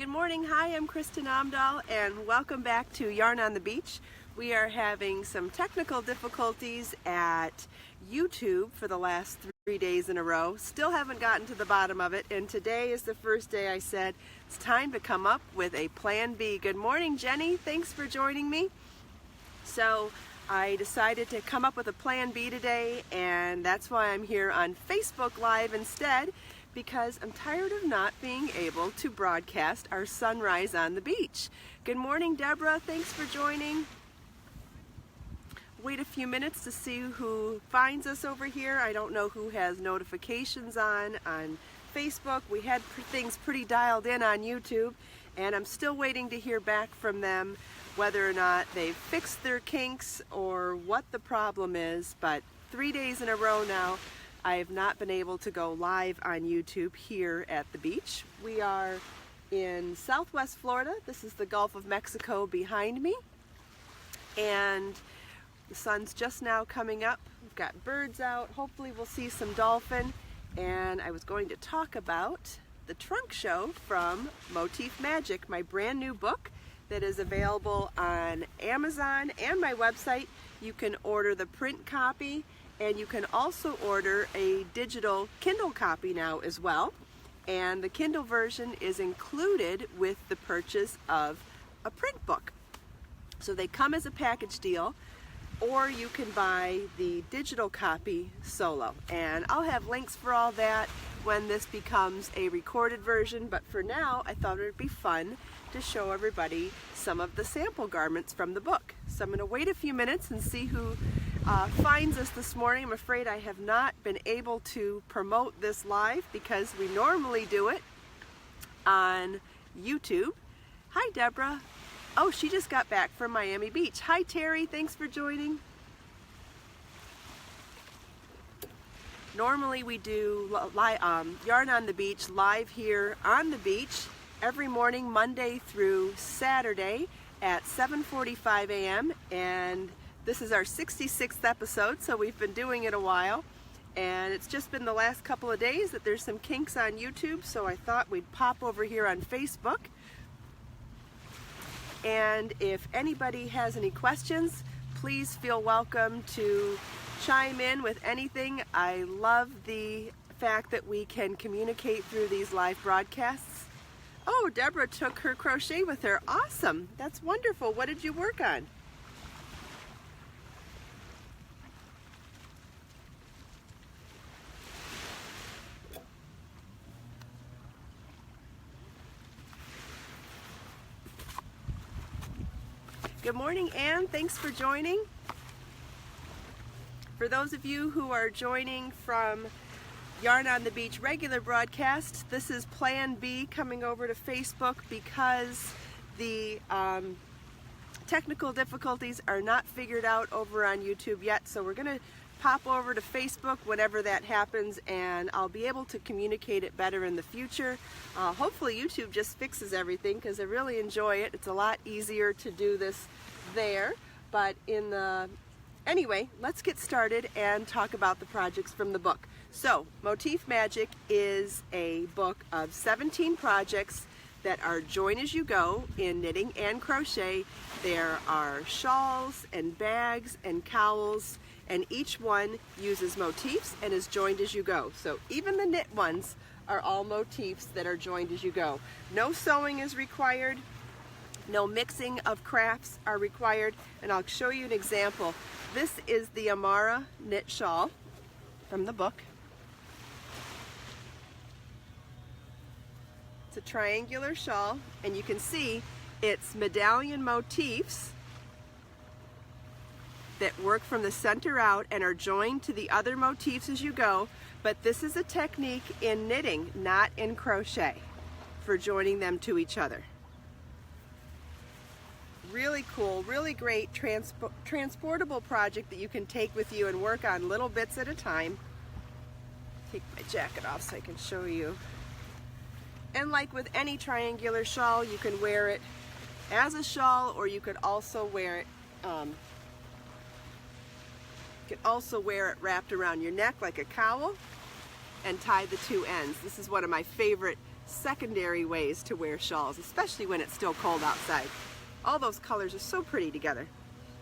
Good morning. Hi, I'm Kristin Omdahl and welcome back to Yarn on the Beach. We are having some technical difficulties at YouTube for the last 3 days in a row. Still haven't gotten to the bottom of it, and today is the first day I said it's time to come up with a plan B. Good morning, Jenny. Thanks for joining me. So I decided to come up with a plan B today, and that's why I'm here on Facebook Live instead, because I'm tired of not being able to broadcast our sunrise on the beach. Good morning, Deborah. Thanks for joining. Wait a few minutes to see who finds us over here. I don't know who has notifications on Facebook. We had things pretty dialed in on YouTube, and I'm still waiting to hear back from them whether or not they've fixed their kinks or what the problem is. But 3 days in a row now, I have not been able to go live on YouTube here at the beach. We are in Southwest Florida. This is the Gulf of Mexico behind me, and the sun's just now coming up. We've got birds out. Hopefully we'll see some dolphin. And I was going to talk about the trunk show from Motif Magic, my brand new book that is available on Amazon and my website. You can order the print copy, and you can also order a digital Kindle copy now as well. And the Kindle version is included with the purchase of a print book. So they come as a package deal, or you can buy the digital copy solo. And I'll have links for all that when this becomes a recorded version, but for now I thought it would be fun to show everybody some of the sample garments from the book. So I'm going to wait a few minutes and see who finds us this morning. I'm afraid I have not been able to promote this live because we normally do it on YouTube. Hi, Deborah. Oh, she just got back from Miami Beach. Hi, Terry. Thanks for joining. Normally we do Yarn on the Beach live here on the beach every morning, Monday through Saturday at 7:45 a.m. And this is our 66th episode, so we've been doing it a while. And it's just been the last couple of days that there's some kinks on YouTube, so I thought we'd pop over here on Facebook. And if anybody has any questions, please feel welcome to chime in with anything. I love the fact that we can communicate through these live broadcasts. Oh, Deborah took her crochet with her. Awesome. That's wonderful. What did you work on? Good morning, Anne. Thanks for joining. For those of you who are joining from Yarn on the Beach regular broadcast, this is Plan B coming over to Facebook because the technical difficulties are not figured out over on YouTube yet. So we're going to pop over to Facebook whenever that happens, and I'll be able to communicate it better in the future. Hopefully YouTube just fixes everything because I really enjoy it. It's a lot easier to do this there. But anyway, let's get started and talk about the projects from the book. So Motif Magic is a book of 17 projects that are join as you go in knitting and crochet. There are shawls and bags and cowls, and each one uses motifs and is joined as you go. So even the knit ones are all motifs that are joined as you go. No sewing is required. No mixing of crafts are required. And I'll show you an example. This is the Amara knit shawl from the book. It's a triangular shawl, and you can see it's medallion motifs that work from the center out and are joined to the other motifs as you go. But this is a technique in knitting, not in crochet, for joining them to each other. Really cool, really great transportable project that you can take with you and work on little bits at a time. Take my jacket off so I can show you. And like with any triangular shawl, you can wear it as a shawl, or you could also wear it wrapped around your neck like a cowl and tie the two ends. This is one of my favorite secondary ways to wear shawls, especially when it's still cold outside. All those colors are so pretty together.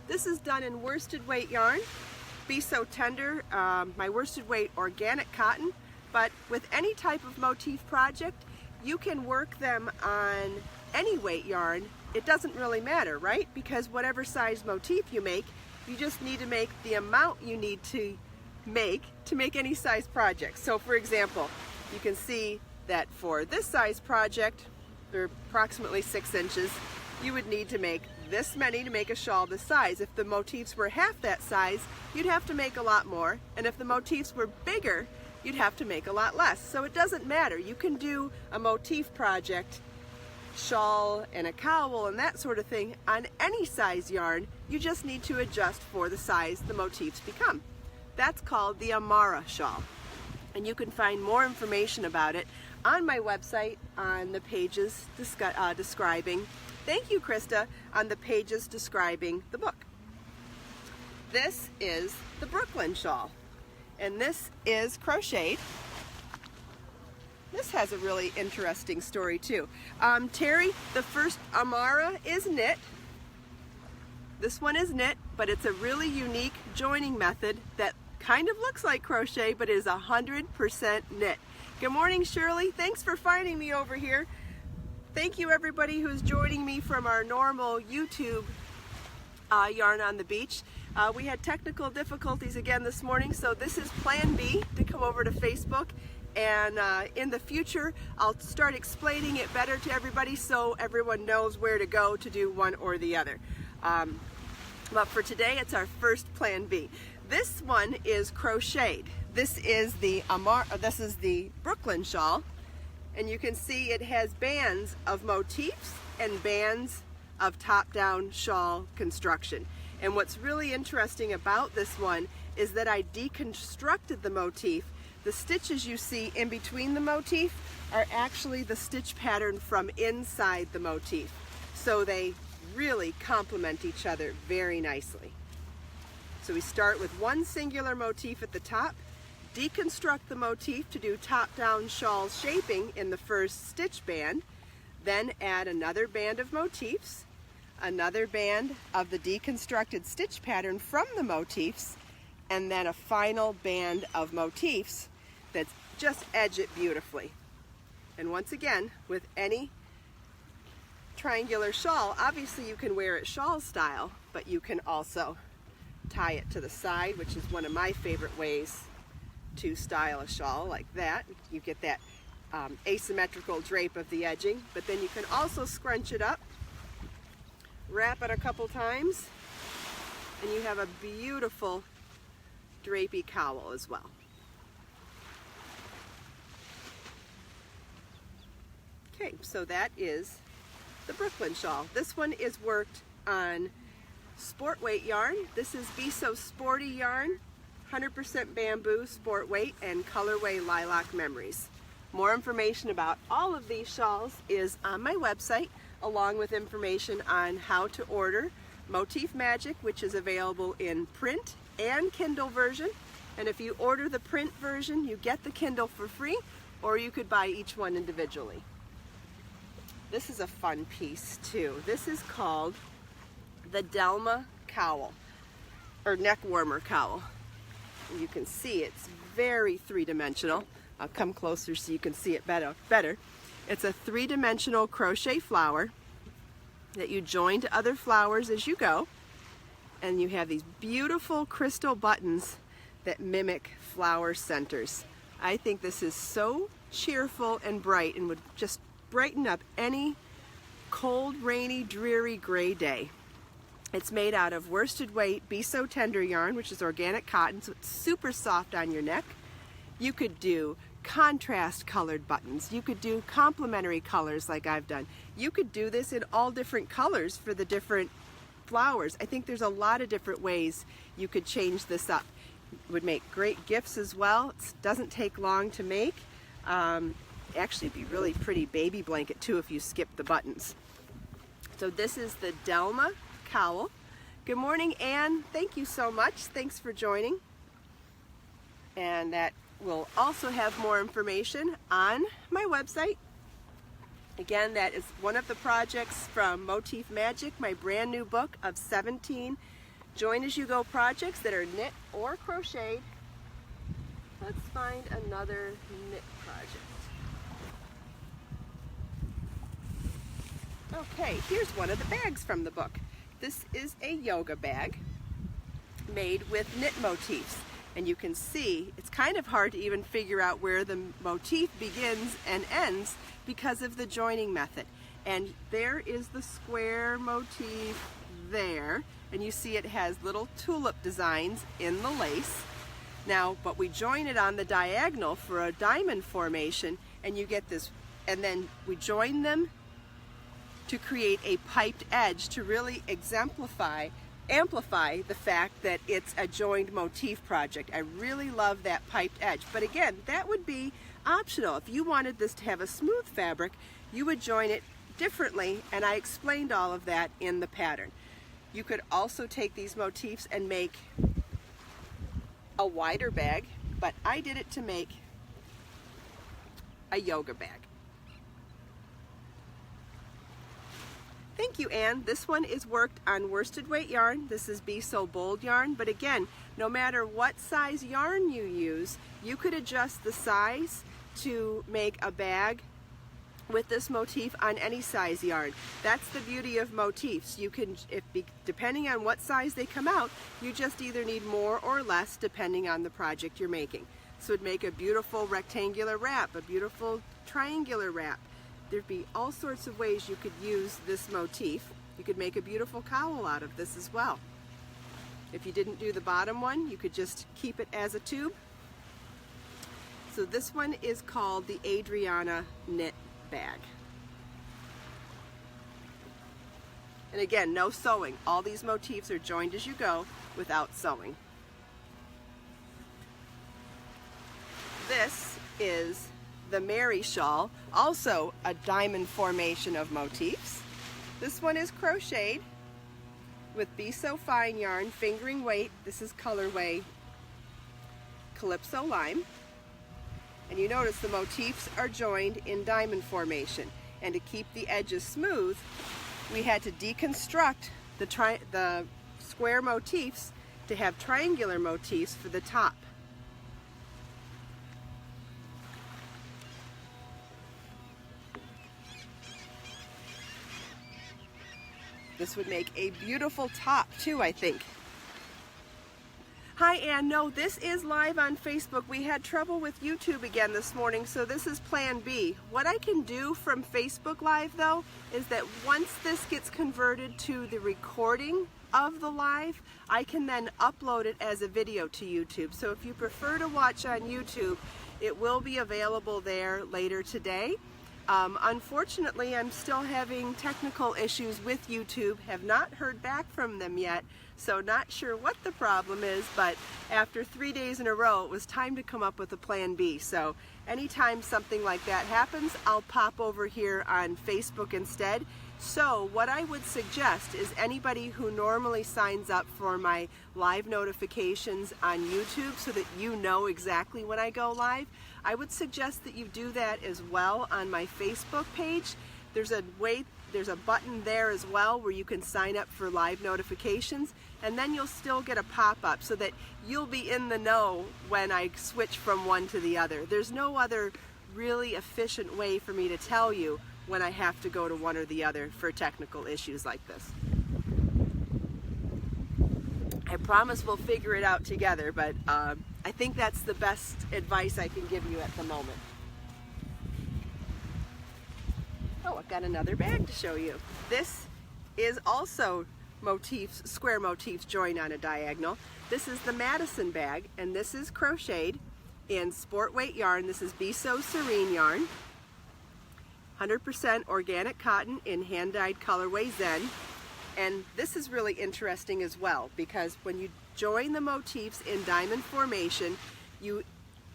This is done in worsted weight yarn. Be So Tender, my worsted weight organic cotton, but with any type of motif project, you can work them on any weight yarn. It doesn't really matter, right? Because whatever size motif you make, you just need to make the amount you need to make any size project. So for example, you can see that for this size project, they're approximately 6 inches, you would need to make this many to make a shawl this size. If the motifs were half that size, you'd have to make a lot more, and if the motifs were bigger, you'd have to make a lot less. So it doesn't matter. You can do a motif project, shawl and a cowl and that sort of thing on any size yarn. You just need to adjust for the size the motifs become. That's called the Amara shawl, and you can find more information about it on my website on the pages describing, thank you Krista, on the pages describing the book. This is the Brooklyn Shawl, and this is crocheted. This has a really interesting story too. Terry, the first Amara is knit. This one is knit, but it's a really unique joining method that kind of looks like crochet, but is 100% knit. Good morning, Shirley. Thanks for finding me over here. Thank you everybody who's joining me from our normal YouTube Yarn on the Beach. We had technical difficulties again this morning, so this is plan B to come over to Facebook, and in the future I'll start explaining it better to everybody so everyone knows where to go to do one or the other. But for today it's our first plan B. This one is crocheted. This is the Brooklyn Shawl, and you can see it has bands of motifs and bands of top-down shawl construction. And what's really interesting about this one is that I deconstructed the motif. The stitches you see in between the motif are actually the stitch pattern from inside the motif. So they really complement each other very nicely. So we start with one singular motif at the top, deconstruct the motif to do top-down shawl shaping in the first stitch band, then add another band of motifs, another band of the deconstructed stitch pattern from the motifs, and then a final band of motifs that just edge it beautifully. And once again, with any triangular shawl, obviously you can wear it shawl style, but you can also tie it to the side, which is one of my favorite ways to style a shawl, like that. You get that asymmetrical drape of the edging, but then you can also scrunch it up, wrap it a couple times, and you have a beautiful drapey cowl as well. Okay, so that is the Brooklyn Shawl. This one is worked on sport weight yarn. This is Be So Sporty yarn, 100% bamboo sport weight and colorway lilac memories. More information about all of these shawls is on my website, along with information on how to order Motif Magic, which is available in print and Kindle version. And if you order the print version, you get the Kindle for free, or you could buy each one individually. This is a fun piece too. This is called the Delma Cowl, or neck warmer cowl. You can see it's very three-dimensional. I'll come closer so you can see it better. It's a three-dimensional crochet flower that you join to other flowers as you go, and you have these beautiful crystal buttons that mimic flower centers. I think this is so cheerful and bright and would just brighten up any cold, rainy, dreary, gray day. It's made out of worsted weight Be So Tender yarn, which is organic cotton, so it's super soft on your neck. You could do contrast colored buttons. You could do complementary colors like I've done. You could do this in all different colors for the different flowers. I think there's a lot of different ways you could change this up. It would make great gifts as well. It doesn't take long to make. Actually be really pretty baby blanket too if you skip the buttons. So this is the Delma Cowl. Good morning, Anne. Thank you so much. Thanks for joining. And that will also have more information on my website, Again, that is one of the projects from Motif Magic, my brand new book of 17 join as you go projects that are knit or crocheted. Let's find another knit project. Okay, here's one of the bags from the book. This is a yoga bag made with knit motifs. And you can see it's kind of hard to even figure out where the motif begins and ends because of the joining method. And there is the square motif there. And you see it has little tulip designs in the lace. Now, but we join it on the diagonal for a diamond formation, and you get this, and then we join them to create a piped edge to really amplify the fact that it's a joined motif project. I really love that piped edge. But again, that would be optional. If you wanted this to have a smooth fabric, you would join it differently, and I explained all of that in the pattern. You could also take these motifs and make a wider bag, but I did it to make a yoga bag. Thank you, Anne. This one is worked on worsted weight yarn. This is Be So Bold yarn, but again, no matter what size yarn you use, you could adjust the size to make a bag with this motif on any size yarn. That's the beauty of motifs. You can, depending on what size they come out, you just either need more or less depending on the project you're making. So it'd make a beautiful rectangular wrap, a beautiful triangular wrap. There'd be all sorts of ways you could use this motif. You could make a beautiful cowl out of this as well. If you didn't do the bottom one, you could just keep it as a tube. So this one is called the Adriana Knit Bag. And again, no sewing. All these motifs are joined as you go without sewing. This is the Muriel Shawl, also a diamond formation of motifs. This one is crocheted with Be So Fine yarn, fingering weight. This is colorway Calypso Lime. And you notice the motifs are joined in diamond formation. And to keep the edges smooth, we had to deconstruct the square motifs to have triangular motifs for the top. This would make a beautiful top too, I think. Hi, Ann. No, this is live on Facebook. We had trouble with YouTube again this morning, so this is plan B. What I can do from Facebook Live, though, is that once this gets converted to the recording of the live, I can then upload it as a video to YouTube. So if you prefer to watch on YouTube, it will be available there later today. Unfortunately, I'm still having technical issues with YouTube, have not heard back from them yet, so not sure what the problem is, but after 3 days in a row, it was time to come up with a plan B. So anytime something like that happens, I'll pop over here on Facebook instead. So what I would suggest is anybody who normally signs up for my live notifications on YouTube so that you know exactly when I go live, I would suggest that you do that as well on my Facebook page. There's a button there as well where you can sign up for live notifications, and then you'll still get a pop-up so that you'll be in the know when I switch from one to the other. There's no other really efficient way for me to tell you when I have to go to one or the other for technical issues like this. I promise we'll figure it out together, but I think that's the best advice I can give you at the moment. Oh, I've got another bag to show you. This is also motifs, square motifs joined on a diagonal. This is the Madison bag, and this is crocheted in sport weight yarn. This is Be So Serene yarn. 100% organic cotton in hand-dyed colorway Zen. And this is really interesting as well, because when you join the motifs in diamond formation, you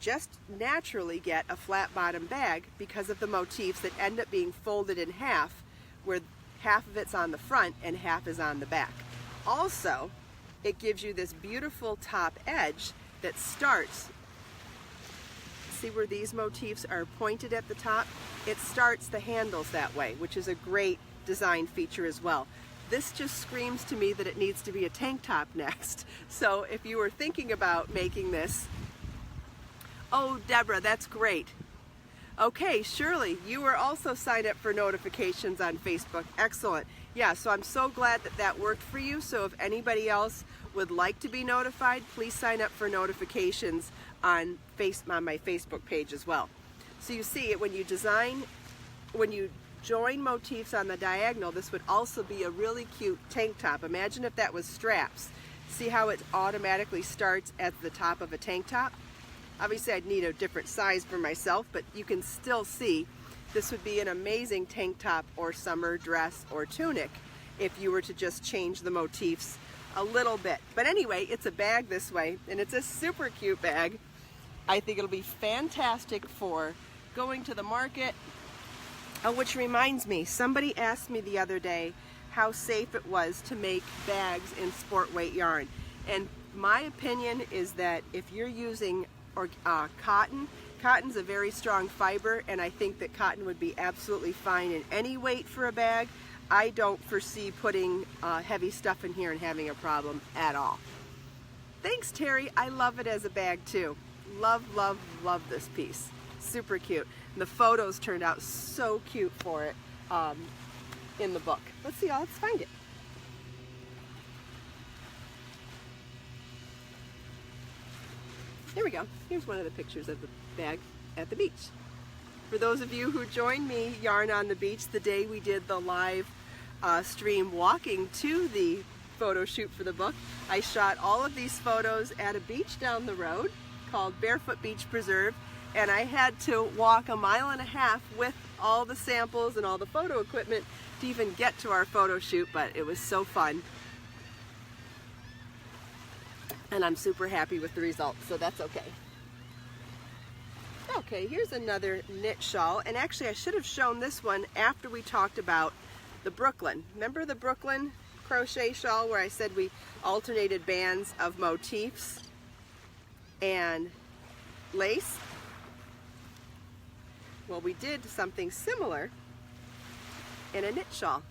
just naturally get a flat bottom bag because of the motifs that end up being folded in half, where half of it's on the front and half is on the back. Also, it gives you this beautiful top edge that starts see where these motifs are pointed at the top? It starts the handles that way, which is a great design feature as well. This just screams to me that it needs to be a tank top next. So if you were thinking about making this, oh, Deborah, that's great. Okay, Shirley, you were also signed up for notifications on Facebook. Excellent. Yeah, so I'm so glad that that worked for you. So if anybody else would like to be notified, please sign up for notifications on my Facebook page as well. So you see it when you design, when you join motifs on the diagonal, this would also be a really cute tank top. Imagine if that was straps. See how it automatically starts at the top of a tank top? Obviously I'd need a different size for myself, but you can still see this would be an amazing tank top or summer dress or tunic if you were to just change the motifs a little bit. But anyway, it's a bag this way, and it's a super cute bag. I think it'll be fantastic for going to the market. Oh, which reminds me, somebody asked me the other day how safe it was to make bags in sport weight yarn. And my opinion is that if you're using cotton's a very strong fiber, and I think that cotton would be absolutely fine in any weight for a bag. I don't foresee putting heavy stuff in here and having a problem at all. Thanks, Terry. I love it as a bag too. Love, love, love this piece. Super cute. And the photos turned out so cute for it in the book. Let's see, let's find it. Here we go. Here's one of the pictures of the bag at the beach. For those of you who joined me Yarn on the Beach the day we did the live stream walking to the photo shoot for the book, I shot all of these photos at a beach down the road called Barefoot Beach Preserve, and I had to walk 1.5 miles with all the samples and all the photo equipment to even get to our photo shoot, but it was so fun. And I'm super happy with the results, so that's okay. Okay, here's another knit shawl, and actually I should have shown this one after we talked about the Brooklyn. Remember the Brooklyn crochet shawl where I said we alternated bands of motifs and lace? Well, we did something similar in a knit shawl.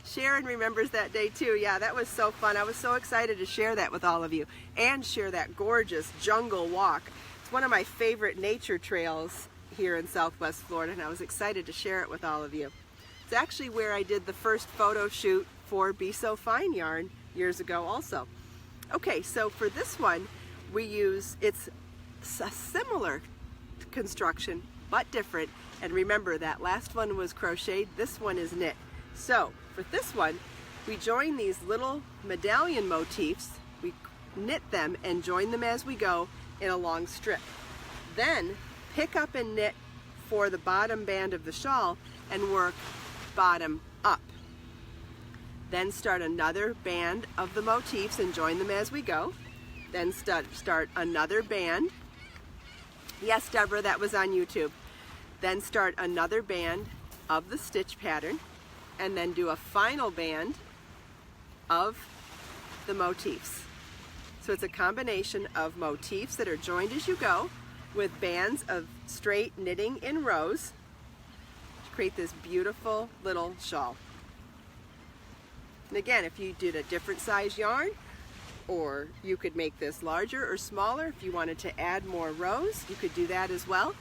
Sharon remembers that day too. Yeah, that was so fun. I was so excited to share that with all of you and share that gorgeous jungle walk. It's one of my favorite nature trails here in Southwest Florida, and I was excited to share it with all of you. It's actually where I did the first photo shoot for Be So Fine yarn years ago also. Okay, so for this one, it's a similar construction, but different. And remember, that last one was crocheted, this one is knit. So for this one, we join these little medallion motifs, we knit them and join them as we go in a long strip. Then pick up and knit for the bottom band of the shawl and work bottom up. Then start another band of the motifs and join them as we go. Then start another band. Yes, Deborah, that was on YouTube. Then start another band of the stitch pattern, and then do a final band of the motifs. So it's a combination of motifs that are joined as you go with bands of straight knitting in rows to create this beautiful little shawl. And again, if you did a different size yarn, or you could make this larger or smaller if you wanted to add more rows, you could do that as well.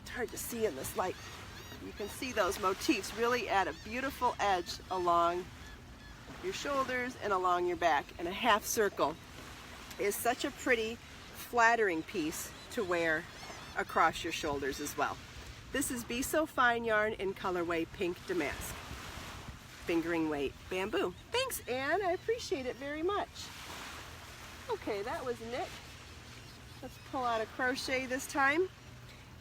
It's hard to see in this light. You can see those motifs really add a beautiful edge along your shoulders and along your back. And a half circle is such a pretty, flattering piece to wear across your shoulders as well. This is Be So Fine yarn in colorway Pink Damask. Fingering weight bamboo. Thanks, Anne. I appreciate it very much. Okay, that was knit. Let's pull out a crochet this time.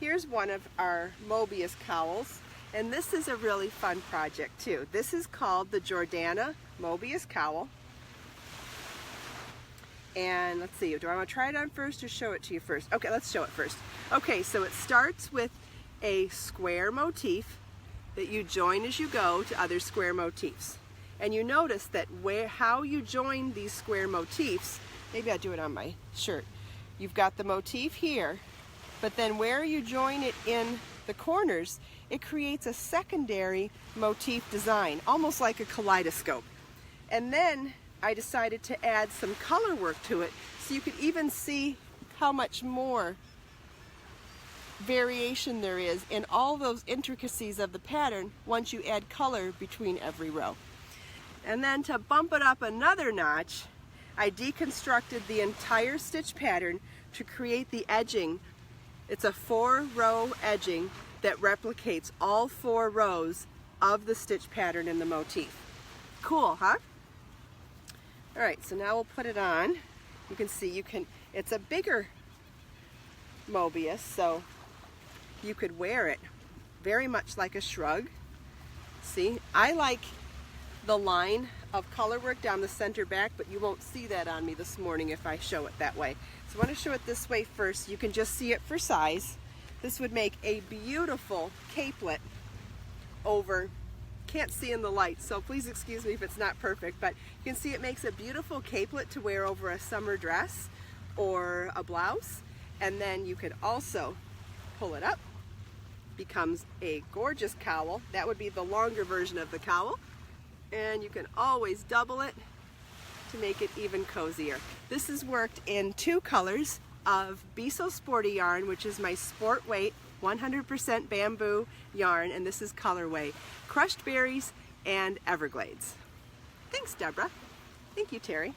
Here's one of our Mobius cowls, and this is a really fun project too. This is called the Jordana Mobius cowl. And let's see, do I want to try it on first or show it to you first? Okay, let's show it first. Okay, so it starts with a square motif that you join as you go to other square motifs. And you notice that how you join these square motifs, maybe I'll do it on my shirt. you've got the motif here, but then where you join it in the corners, it creates a secondary motif design, almost like a kaleidoscope. And then I decided to add some color work to it so you could even see how much more variation there is in all those intricacies of the pattern once you add color between every row. And then to bump it up another notch, I deconstructed the entire stitch pattern to create the edging. It's a 4-row edging that replicates all 4 rows of the stitch pattern in the motif. Cool, huh? All right, so now we'll put it on. You can see it's a bigger Mobius, so you could wear it very much like a shrug. See, I like the line of color work down the center back, but you won't see that on me this morning if I show it that way. So I want to show it this way first. You can just see it for size. This would make a beautiful capelet over, can't see in the light, so please excuse me if it's not perfect, but you can see it makes a beautiful capelet to wear over a summer dress or a blouse. And then you could also pull it up, becomes a gorgeous cowl. That would be the longer version of the cowl. And you can always double it to make it even cozier. This is worked in 2 colors of Be So Sporty yarn, which is my sport weight 100% bamboo yarn, and this is colorway Crushed Berries and Everglades. Thanks, Deborah. Thank you, Terry.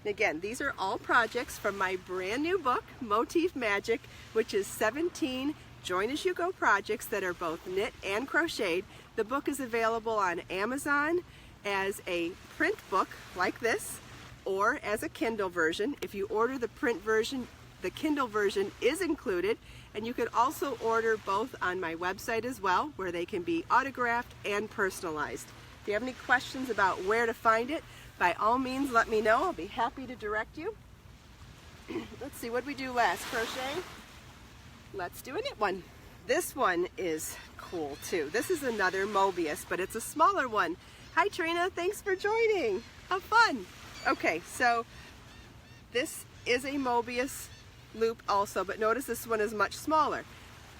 Again, these are all projects from my brand new book, Motif Magic, which is 17 join-as-you-go projects that are both knit and crocheted. The book is available on Amazon as a print book like this, or as a Kindle version. If you order the print version, the Kindle version is included, and you could also order both on my website as well, where they can be autographed and personalized. If you have any questions about where to find it, by all means let me know. I'll be happy to direct you. Let's see, what did we do last? Crochet? Let's do a knit one. This one is cool too. This is another Mobius, but it's a smaller one. Hi Trina, thanks for joining. Have fun. Okay, so this is a Mobius loop also, but notice this one is much smaller,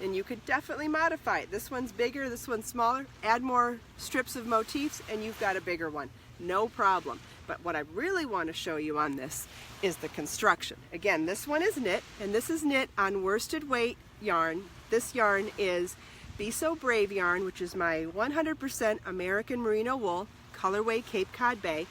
and you could definitely modify it. This one's bigger, this one's smaller. Add more strips of motifs and you've got a bigger one. No problem. But what I really want to show you on this is the construction. Again, this one is knit, and this is knit on worsted weight yarn. This yarn is Be So Brave yarn, which is my 100% American merino wool, colorway Cape Cod Bay.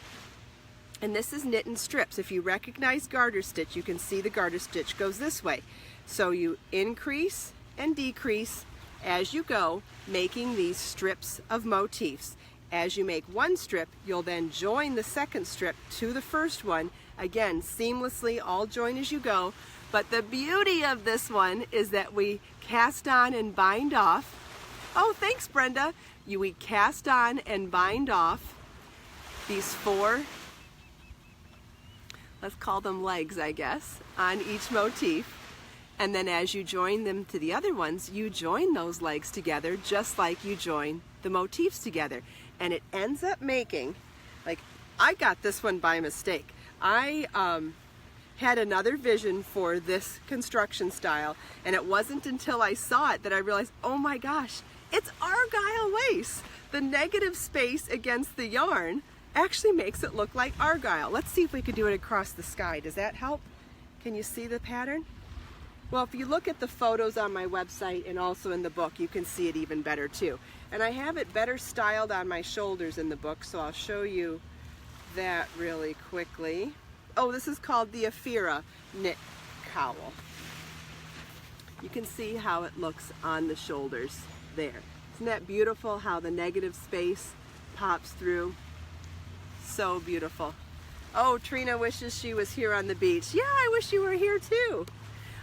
And this is knit in strips. If you recognize garter stitch, you can see the garter stitch goes this way. So you increase and decrease as you go, making these strips of motifs. As you make one strip, you'll then join the second strip to the first one. Again, seamlessly, all join as you go. But the beauty of this one is that we cast on and bind off. Oh, thanks, Brenda. We cast on and bind off these 4, let's call them legs, I guess, on each motif. And then as you join them to the other ones, you join those legs together just like you join the motifs together. And it ends up making, like, I got this one by mistake. I had another vision for this construction style, and it wasn't until I saw it that I realized, oh my gosh, it's argyle lace. The negative space against the yarn actually makes it look like argyle. Let's see if we could do it across the sky. Does that help? Can you see the pattern? Well, if you look at the photos on my website and also in the book, you can see it even better too. And I have it better styled on my shoulders in the book, so I'll show you that really quickly. Oh, this is called the Afira knit cowl. You can see how it looks on the shoulders there. Isn't that beautiful how the negative space pops through? So beautiful. Oh, Trina wishes she was here on the beach. Yeah, I wish you were here too.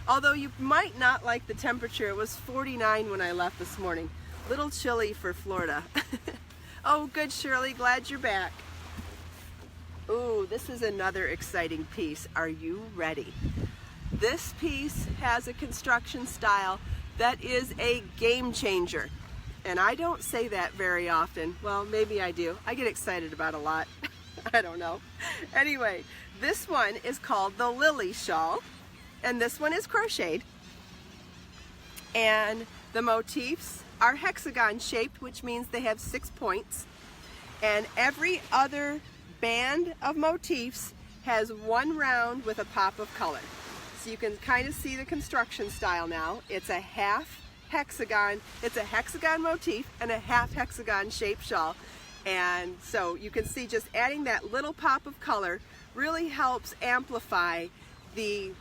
Although you might not like the temperature. It was 49 when I left this morning. Little chilly for Florida. Oh, good, Shirley. Glad you're back. Ooh, this is another exciting piece. Are you ready? This piece has a construction style that is a game changer. And I don't say that very often. Well, maybe I do. I get excited about a lot. I don't know. Anyway, this one is called the Lily Shawl, and this one is crocheted. And the motifs are hexagon shaped, which means they have 6 points. And every other band of motifs has one round with a pop of color. So you can kind of see the construction style now. It's a half hexagon, it's a hexagon motif and a half hexagon shaped shawl. And so you can see just adding that little pop of color really helps amplify the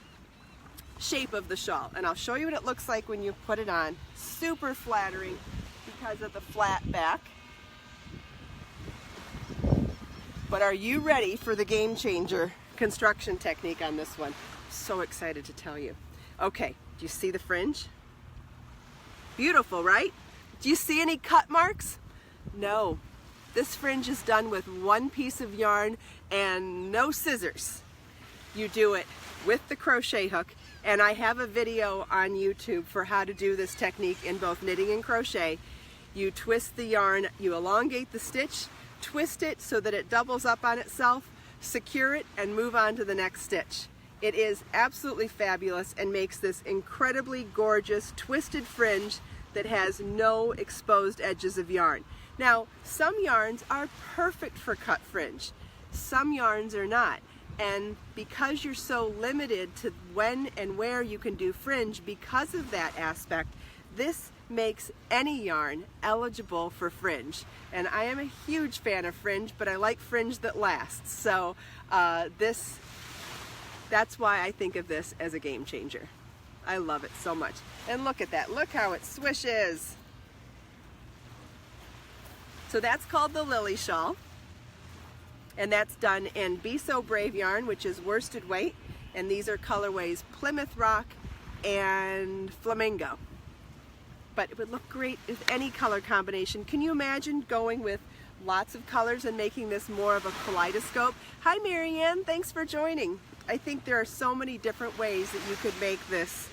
shape of the shawl. And I'll show you what it looks like when you put it on. Super flattering because of the flat back. But are you ready for the game changer construction technique on this one? So excited to tell you. Okay, do you see the fringe? Beautiful, right? Do you see any cut marks? No. This fringe is done with one piece of yarn and no scissors. You do it with the crochet hook, and I have a video on YouTube for how to do this technique in both knitting and crochet. You twist the yarn, you elongate the stitch, twist it so that it doubles up on itself, secure it, and move on to the next stitch. It is absolutely fabulous and makes this incredibly gorgeous twisted fringe that has no exposed edges of yarn. Now, some yarns are perfect for cut fringe. Some yarns are not. And because you're so limited to when and where you can do fringe because of that aspect, this makes any yarn eligible for fringe. And I am a huge fan of fringe, but I like fringe that lasts. So that's why I think of this as a game changer. I love it so much. And look at that, look how it swishes. So that's called the Lily Shawl. And that's done in Be So Brave yarn, which is worsted weight. And these are colorways Plymouth Rock and Flamingo. But it would look great with any color combination. Can you imagine going with lots of colors and making this more of a kaleidoscope? Hi Marianne, thanks for joining. I think there are so many different ways that you could make this.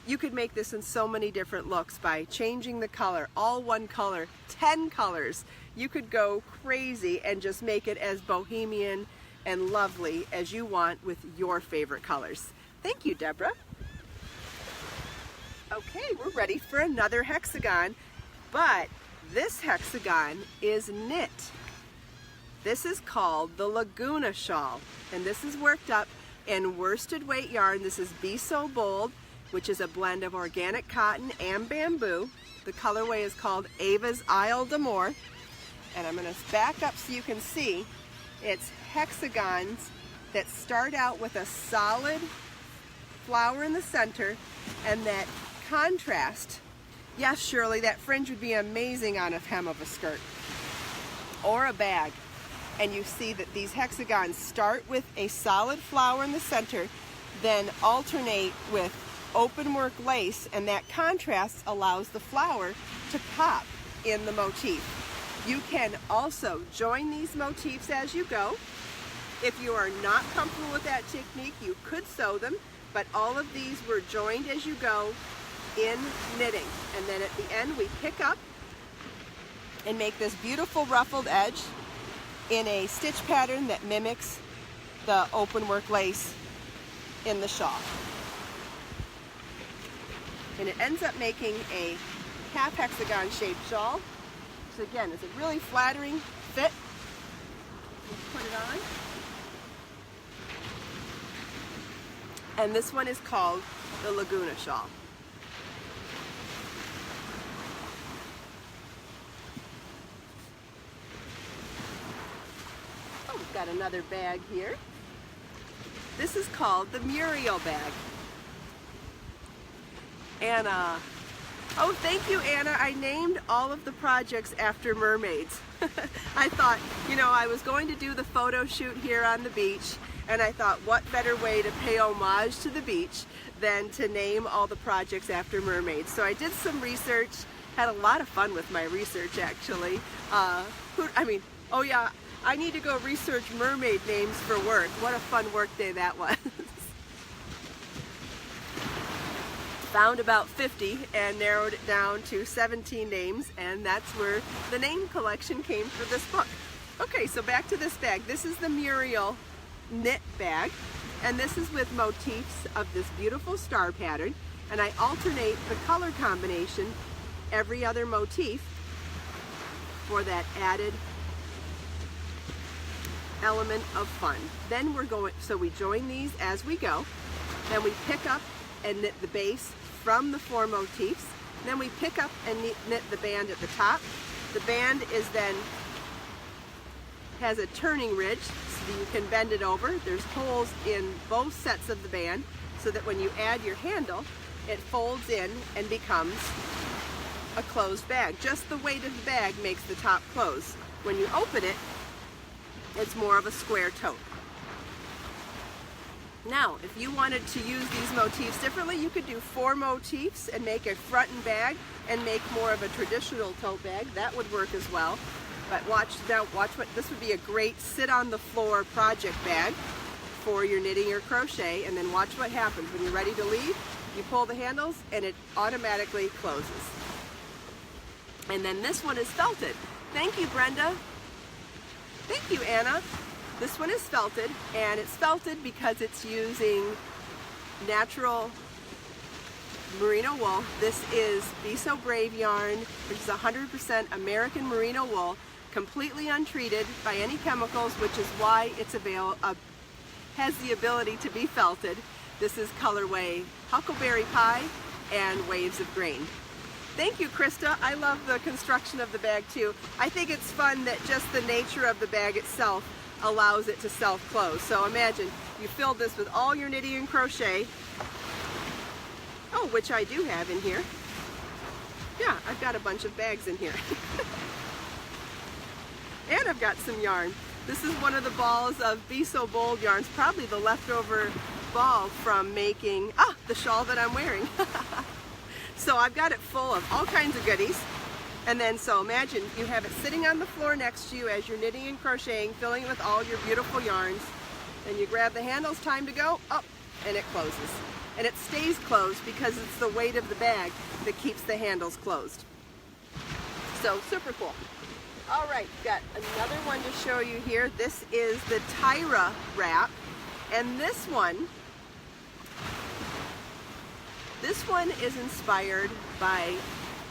You could make this in so many different looks by changing the color, all one color, 10 colors. You could go crazy and just make it as bohemian and lovely as you want with your favorite colors. Thank you, Deborah. Okay, we're ready for another hexagon, but this hexagon is knit. This is called the Laguna Shawl, and this is worked up in worsted weight yarn. This is Be So Bold, which is a blend of organic cotton and bamboo. The colorway is called Ava's Isle d'Amour. And I'm going to back up so you can see it's hexagons that start out with a solid flower in the center, and that contrast. Yes, Shirley, that fringe would be amazing on a hem of a skirt or a bag. And you see that these hexagons start with a solid flower in the center, then alternate with open work lace, and that contrast allows the flower to pop in the motif. You can also join these motifs as you go. If you are not comfortable with that technique, you could sew them, but all of these were joined as you go in knitting. And then at the end we pick up and make this beautiful ruffled edge in a stitch pattern that mimics the open work lace in the shawl. And it ends up making a half hexagon shaped shawl. So again, it's a really flattering fit. Let's put it on. And this one is called the Laguna Shawl. Oh, we've got another bag here. This is called the Muriel Bag. Anna. Oh, thank you, Anna. I named all of the projects after mermaids. I thought, you know, I was going to do the photo shoot here on the beach, and I thought, what better way to pay homage to the beach than to name all the projects after mermaids. So I did some research, had a lot of fun with my research, actually. Oh yeah, I need to go research mermaid names for work. What a fun work day that was. Found about 50 and narrowed it down to 17 names, and that's where the name collection came for this book. Okay. Okay, so back to this bag. This is the Muriel knit bag, and this is with motifs of this beautiful star pattern, and I alternate the color combination every other motif for that added element of fun. Then so we join these as we go, then we pick up and knit the base from the 4 motifs, then we pick up and knit the band at the top. The band is then has a turning ridge so that you can bend it over. There's holes in both sets of the band so that when you add your handle, it folds in and becomes a closed bag. Just the weight of the bag makes the top close. When you open it, it's more of a square tote. Now, if you wanted to use these motifs differently, you could do 4 motifs and make a front and bag and make more of a traditional tote bag. That would work as well. But watch what this would be a great sit on the floor project bag for your knitting or crochet, and then watch what happens. When you're ready to leave, you pull the handles and it automatically closes. And then this one is felted. Thank you, Brenda. Thank you, Anna. This one is felted, and it's felted because it's using natural merino wool. This is Be So Brave yarn, which is 100% American merino wool, completely untreated by any chemicals, which is why it's has the ability to be felted. This is colorway Huckleberry Pie and Waves of Grain. Thank you, Krista. I love the construction of the bag too. I think it's fun that just the nature of the bag itself allows it to self-close. So imagine you filled this with all your knitting and crochet. Oh, which I do have in here. Yeah, I've got a bunch of bags in here. And I've got some yarn. This is one of the balls of Be So Bold yarns, probably the leftover ball from making the shawl that I'm wearing. So I've got it full of all kinds of goodies. And then, so imagine you have it sitting on the floor next to you as you're knitting and crocheting, filling it with all your beautiful yarns. Then you grab the handles, time to go, up, and it closes. And it stays closed because it's the weight of the bag that keeps the handles closed. So super cool. All right, got another one to show you here. This is the Taira Wrap, and this one is inspired by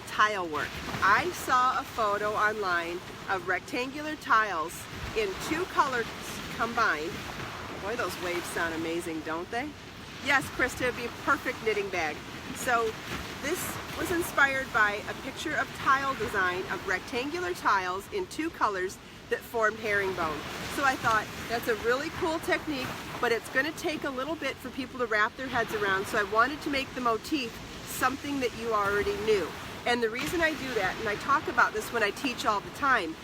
tile work. I saw a photo online of rectangular tiles in 2 colors combined. Boy, those waves sound amazing, don't they? Yes, Krista, it'd be a perfect knitting bag. So this was inspired by a picture of tile design of rectangular tiles in 2 colors that formed herringbone. So I thought that's a really cool technique, but it's going to take a little bit for people to wrap their heads around. So I wanted to make the motif something that you already knew. And the reason I do that, and I talk about this when I teach all the time,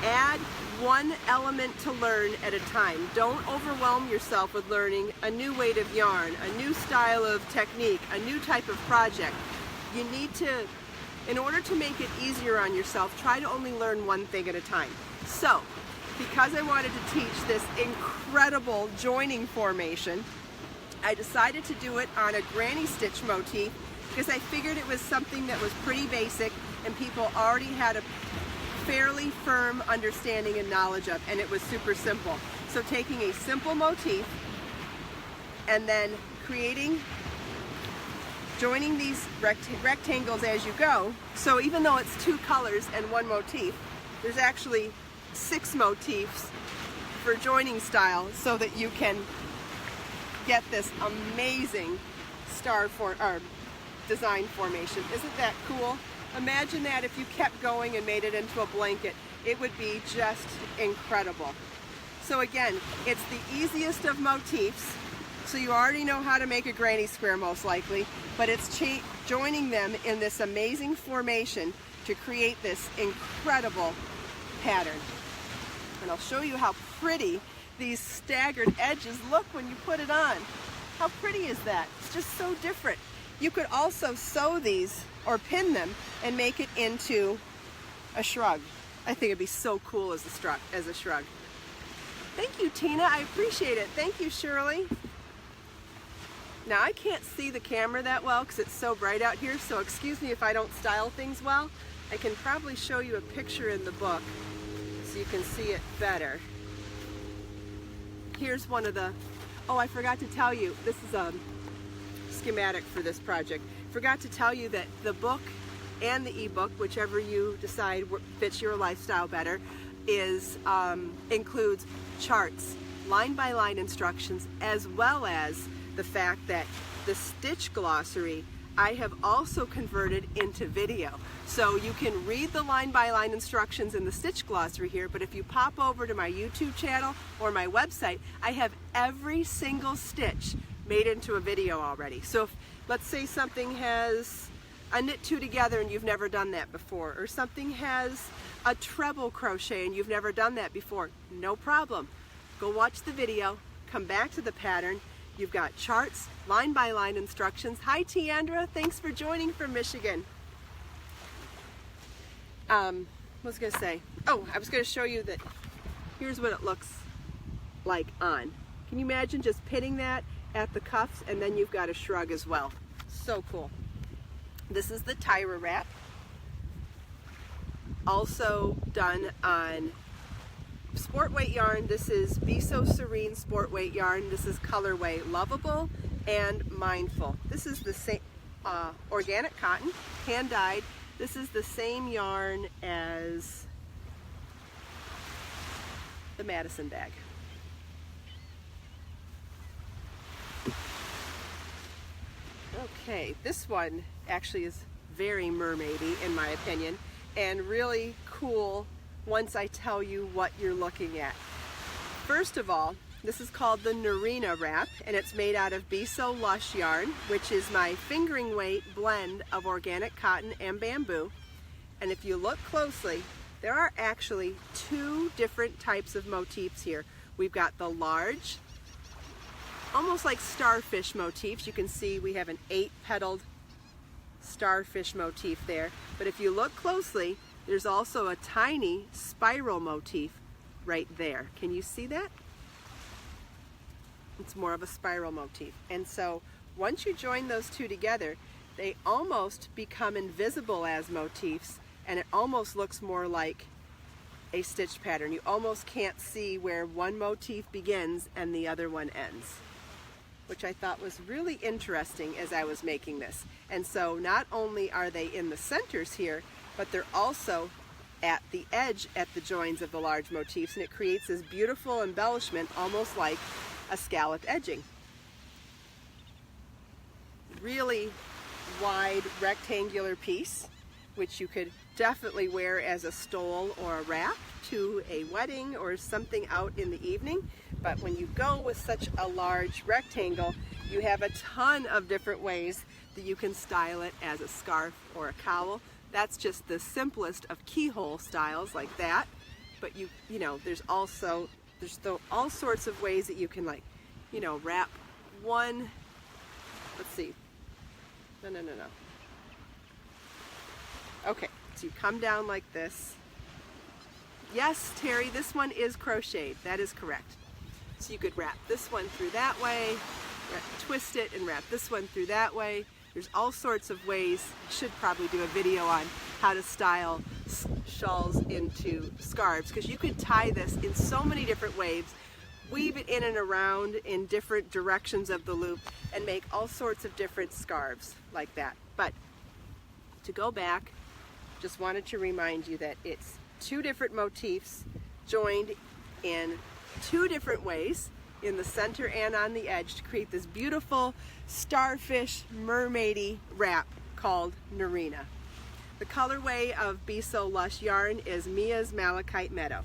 add one element to learn at a time. Don't overwhelm yourself with learning a new weight of yarn, a new style of technique, a new type of project. You need to, in order to make it easier on yourself, try to only learn one thing at a time. So, because I wanted to teach this incredible joining formation, I decided to do it on a granny stitch motif because I figured it was something that was pretty basic and people already had a fairly firm understanding and knowledge of, and it was super simple. So taking a simple motif and then joining these rectangles as you go. So even though it's 2 colors and 1 motif, there's actually 6 motifs for joining style so that you can get this amazing design formation. Isn't that cool? Imagine that if you kept going and made it into a blanket. It would be just incredible. So again, it's the easiest of motifs, so you already know how to make a granny square most likely, but it's joining them in this amazing formation to create this incredible pattern. And I'll show you how pretty these staggered edges look when you put it on. How pretty is that? It's just so different. You could also sew these or pin them and make it into a shrug. I think it'd be so cool as a shrug. Thank you, Tina. I appreciate it. Thank you, Shirley. Now, I can't see the camera that well because it's so bright out here, so excuse me if I don't style things well. I can probably show you a picture in the book so you can see it better. Here's one of the, oh, I forgot to tell you, this is a schematic for this project. Forgot to tell you that the book and the ebook, whichever you decide fits your lifestyle better, is includes charts, line-by-line instructions, as well as the fact that the stitch glossary I have also converted into video. So you can read the line-by-line instructions in the stitch glossary here, but if you pop over to my YouTube channel or my website, I have every single stitch made into a video already. So if, let's say something has a knit two together and you've never done that before, or something has a treble crochet and you've never done that before, no problem. Go watch the video, come back to the pattern. You've got charts, line-by-line instructions. Hi, Tiandra. Thanks for joining from Michigan. What was I going to say? Oh, I was going to show you that here's what it looks like on. Can you imagine just pinning that at the cuffs, and then you've got a shrug as well. So cool. This is the Taira Wrap. Also done on sport weight yarn. This is Be So Serene sport weight yarn. This is colorway Lovable and Mindful. This is the same organic cotton, hand dyed. This is the same yarn as the Madison bag. Okay, this one actually is very mermaidy in my opinion, and really cool once I tell you what you're looking at. First of all, this is called the Nerina Wrap, and it's made out of Be So Lush yarn, which is my fingering weight blend of organic cotton and bamboo. And if you look closely, there are actually two different types of motifs here. We've got the large, almost like starfish motifs. You can see we have an 8-petaled starfish motif there. But if you look closely, there's also a tiny spiral motif right there. Can you see that? It's more of a spiral motif. And so once you join those two together, they almost become invisible as motifs, and it almost looks more like a stitch pattern. You almost can't see where one motif begins and the other one ends, which I thought was really interesting as I was making this. And so not only are they in the centers here, but they're also at the edge at the joins of the large motifs, and it creates this beautiful embellishment, almost like a scalloped edging. Really wide rectangular piece, which you could definitely wear as a stole or a wrap to a wedding or something out in the evening. But when you go with such a large rectangle, you have a ton of different ways that you can style it as a scarf or a cowl. That's just the simplest of keyhole styles like that. But you know, there's all sorts of ways that you can, like, you know, wrap one. Let's see. No. Okay, so you come down like this. Yes, Terry, this one is crocheted. That is correct. So you could wrap this one through that way, twist it and wrap this one through that way. There's all sorts of ways. I should probably do a video on how to style shawls into scarves, because you could tie this in so many different ways, weave it in and around in different directions of the loop, and make all sorts of different scarves like that. But to go back, just wanted to remind you that it's two different motifs joined in two different ways, in the center and on the edge, to create this beautiful starfish mermaidy wrap called Nerina. The colorway of Be So Lush yarn is Mia's Malachite Meadow.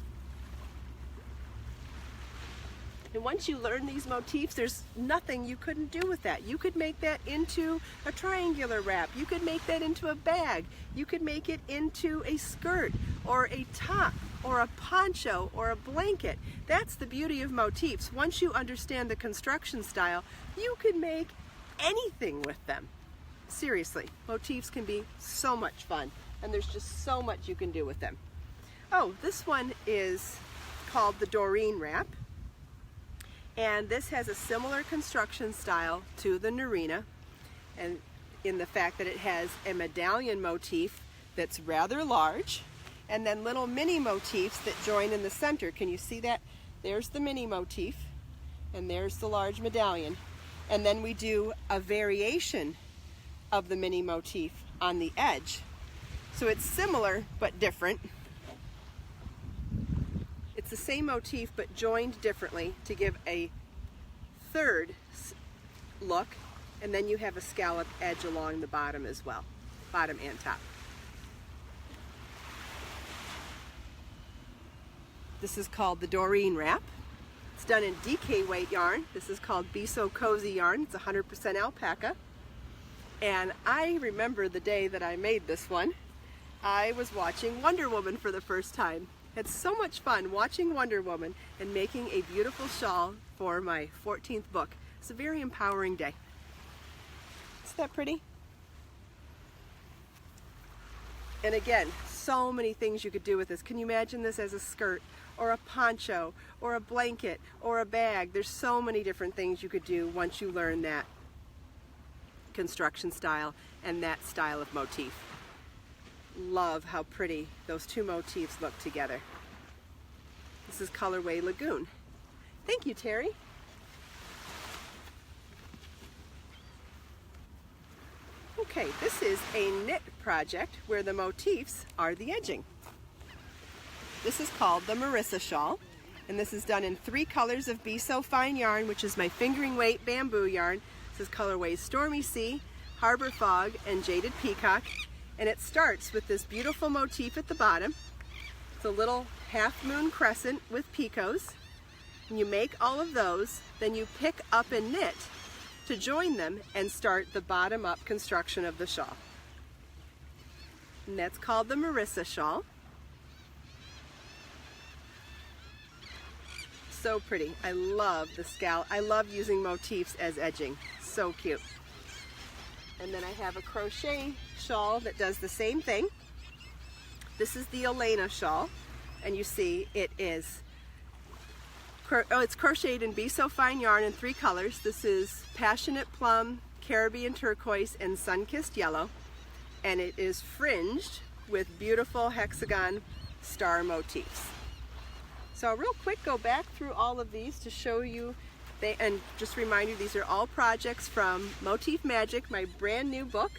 And once you learn these motifs, there's nothing you couldn't do with that. You could make that into a triangular wrap. You could make that into a bag. You could make it into a skirt or a top or a poncho or a blanket. That's the beauty of motifs. Once you understand the construction style, you can make anything with them. Seriously, motifs can be so much fun, and there's just so much you can do with them. Oh, this one is called the Doreen Wrap, and this has a similar construction style to the Nerina, and in the fact that it has a medallion motif that's rather large, and then little mini motifs that join in the center. Can you see that? There's the mini motif, and there's the large medallion. And then we do a variation of the mini motif on the edge. So it's similar but different. It's the same motif but joined differently to give a third look, and then you have a scallop edge along the bottom as well, bottom and top. This is called the Doreen Wrap. It's done in DK weight yarn. This is called Be So Cozy yarn. It's 100% alpaca. And I remember the day that I made this one. I was watching Wonder Woman for the first time. Had so much fun watching Wonder Woman and making a beautiful shawl for my 14th book. It's a very empowering day. Isn't that pretty? And again, so many things you could do with this. Can you imagine this as a skirt or a poncho or a blanket or a bag? There's so many different things you could do once you learn that construction style and that style of motif. Love how pretty those two motifs look together. This is colorway Lagoon. Thank you, Terry. Okay, this is a knit project where the motifs are the edging. This is called the Lily Shawl, and this is done in 3 colors of Be So Fine yarn, which is my fingering weight bamboo yarn. This is colorways Stormy Sea, Harbor Fog, and Jaded Peacock. And it starts with this beautiful motif at the bottom. It's a little half moon crescent with picots. And you make all of those, then you pick up and knit to join them and start the bottom up construction of the shawl. And that's called the Lily Shawl. So pretty. I love the scallop. I love using motifs as edging. So cute. And then I have a crochet shawl that does the same thing. This is the Alena Shawl, and you see it is, it's crocheted in Be So Fine yarn in 3 colors. This is Passionate Plum, Caribbean Turquoise, and Sun-Kissed Yellow, and it is fringed with beautiful hexagon star motifs. So I'll real quick go back through all of these to show you, and just remind you, these are all projects from Motif Magic, my brand new book,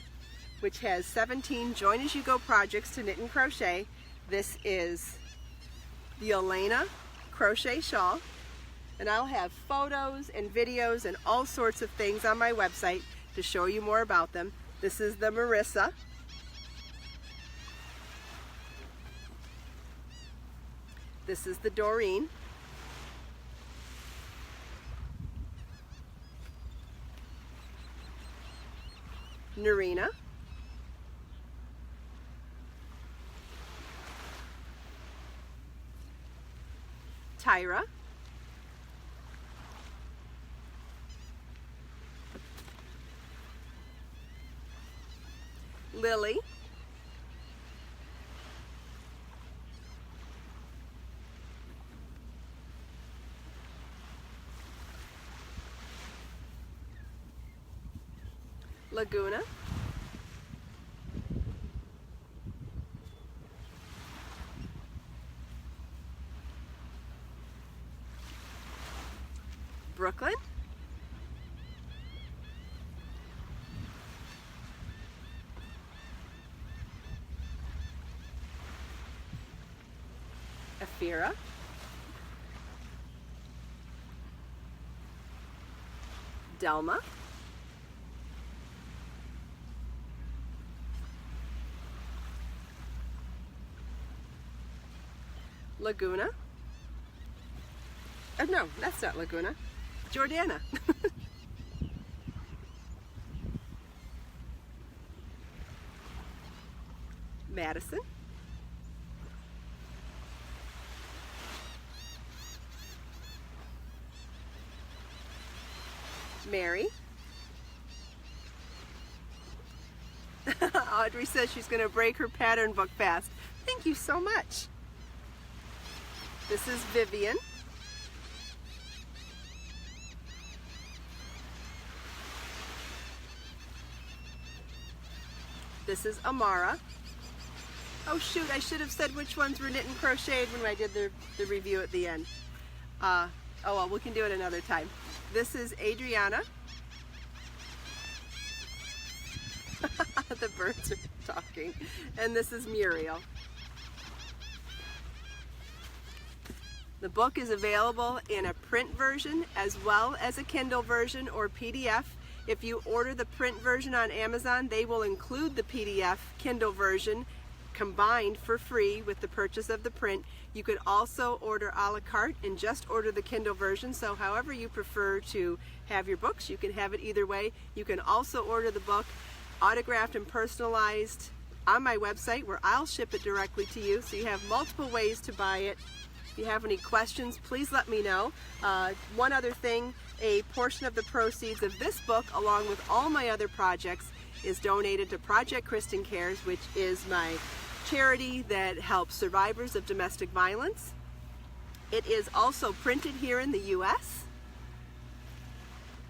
which has 17 join as you go projects to knit and crochet. This is the Alena Crochet Shawl, and I'll have photos and videos and all sorts of things on my website to show you more about them. This is the Marissa. This is the Doreen. Nerina. Taira. Lily. Laguna. Brooklyn. Afira. Delma. Laguna. Oh, no, that's not Laguna. Jordana. Madison. Mary. Audrey says she's going to break her pattern book fast. Thank you so much. This is Vivian. This is Amara. Oh shoot, I should have said which ones were knit and crocheted when I did the review at the end. Oh well, we can do it another time. This is Adriana. The birds are talking. And this is Muriel. The book is available in a print version as well as a Kindle version or PDF. If you order the print version on Amazon, they will include the PDF Kindle version combined for free with the purchase of the print. You could also order a la carte and just order the Kindle version. So however you prefer to have your books, you can have it either way. You can also order the book autographed and personalized on my website where I'll ship it directly to you. So you have multiple ways to buy it. If you have any questions, please let me know. One other thing, a portion of the proceeds of this book, along with all my other projects, is donated to Project Kristin Cares, which is my charity that helps survivors of domestic violence. It is also printed here in the U.S.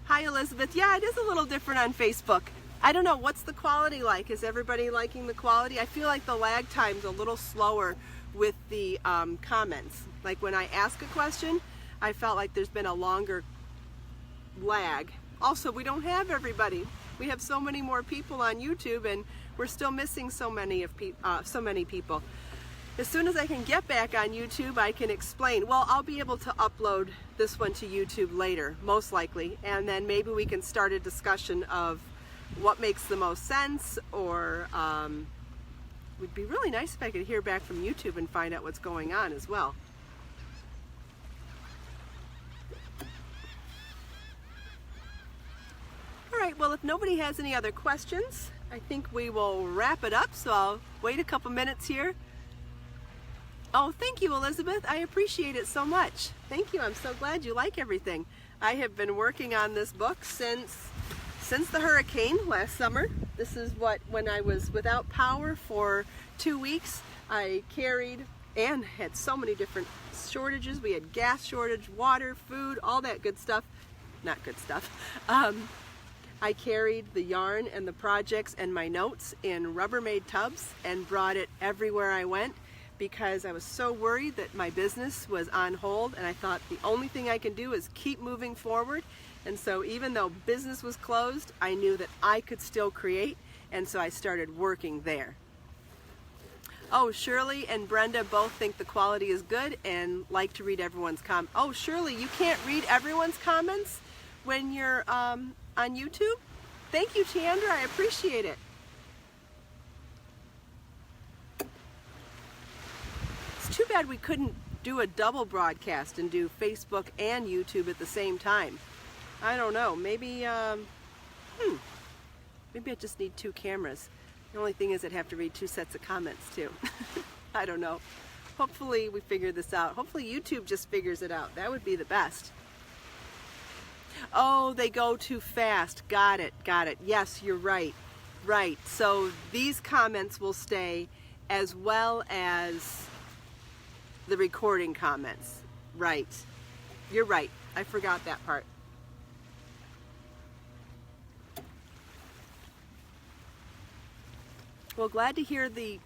Hi Elizabeth. Yeah, it is a little different on Facebook. I don't know, what's the quality like? Is everybody liking the quality? I feel like the lag time's a little slower with the comments. Like when I ask a question, I felt like there's been a longer lag. Also, we don't have everybody. We have so many more people on YouTube, and we're still missing so many people. As soon as I can get back on YouTube, I can explain. Well, I'll be able to upload this one to YouTube later, most likely, and then maybe we can start a discussion of what makes the most sense, or it would be really nice if I could hear back from YouTube and find out what's going on as well. All right, well, if nobody has any other questions, I think we will wrap it up, so I'll wait a couple minutes here. Oh, thank you, Elizabeth. I appreciate it so much. Thank you. I'm so glad you like everything. I have been working on this book since the hurricane last summer. This is when I was without power for 2 weeks, I carried and had so many different shortages. We had gas shortage, water, food, all that good stuff. Not good stuff. I carried the yarn and the projects and my notes in Rubbermaid tubs and brought it everywhere I went because I was so worried that my business was on hold, and I thought the only thing I can do is keep moving forward. And so even though business was closed, I knew that I could still create, and so I started working there. Oh, Shirley and Brenda both think the quality is good and like to read everyone's comments. Oh, Shirley, you can't read everyone's comments when you're on YouTube? Thank you, Tiandra, I appreciate it. It's too bad we couldn't do a double broadcast and do Facebook and YouTube at the same time. I don't know, maybe maybe I just need 2 cameras. The only thing is I'd have to read 2 sets of comments too. I don't know. Hopefully we figure this out. Hopefully YouTube just figures it out. That would be the best. Oh, they go too fast. Got it, got it. Yes, you're right. Right. So these comments will stay as well as the recording comments. Right. You're right. I forgot that part. Well, glad to hear the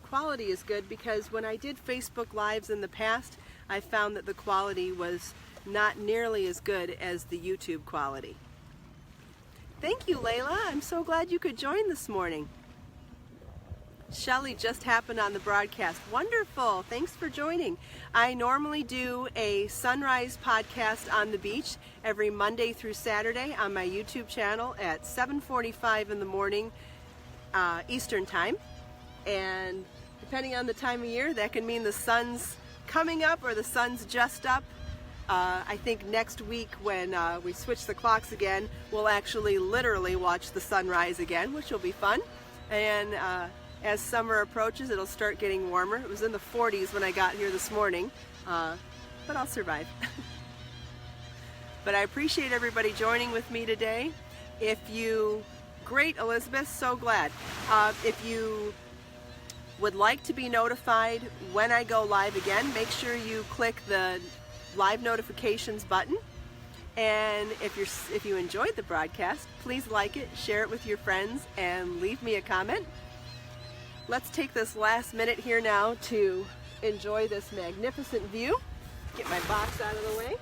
quality is good, because when I did Facebook Lives in the past, I found that the quality was not nearly as good as the YouTube quality. Thank you, Layla. I'm so glad you could join this morning. Shelly just happened on the broadcast. Wonderful. Thanks for joining. I normally do a sunrise podcast on the beach every Monday through Saturday on my YouTube channel at 7:45 in the morning Eastern time. And depending on the time of year, that can mean the sun's coming up or the sun's just up. I think next week when we switch the clocks again, we'll actually literally watch the sunrise again, which will be fun. And as summer approaches, it'll start getting warmer. It was in the 40s when I got here this morning, but I'll survive. But I appreciate everybody joining with me today. Great, Elizabeth, so glad. If you would like to be notified when I go live again, make sure you click the live notifications button. And if you enjoyed the broadcast, please like it, share it with your friends, and leave me a comment. let's take this last minute here now to enjoy this magnificent view. Get my box out of the way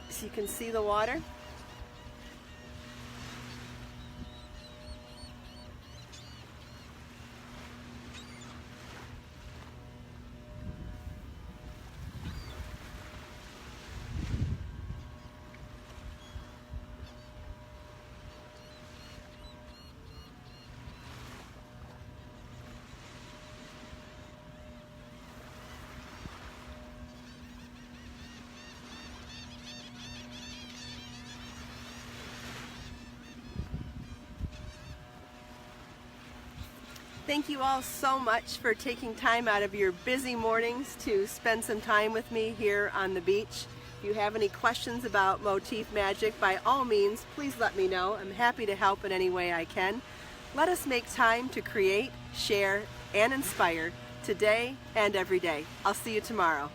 so you can see the water. Thank you all so much for taking time out of your busy mornings to spend some time with me here on the beach. If you have any questions about motif magic, by all means, please let me know. I'm happy to help in any way I can. Let us make time to create, share, and inspire today and every day. I'll see you tomorrow.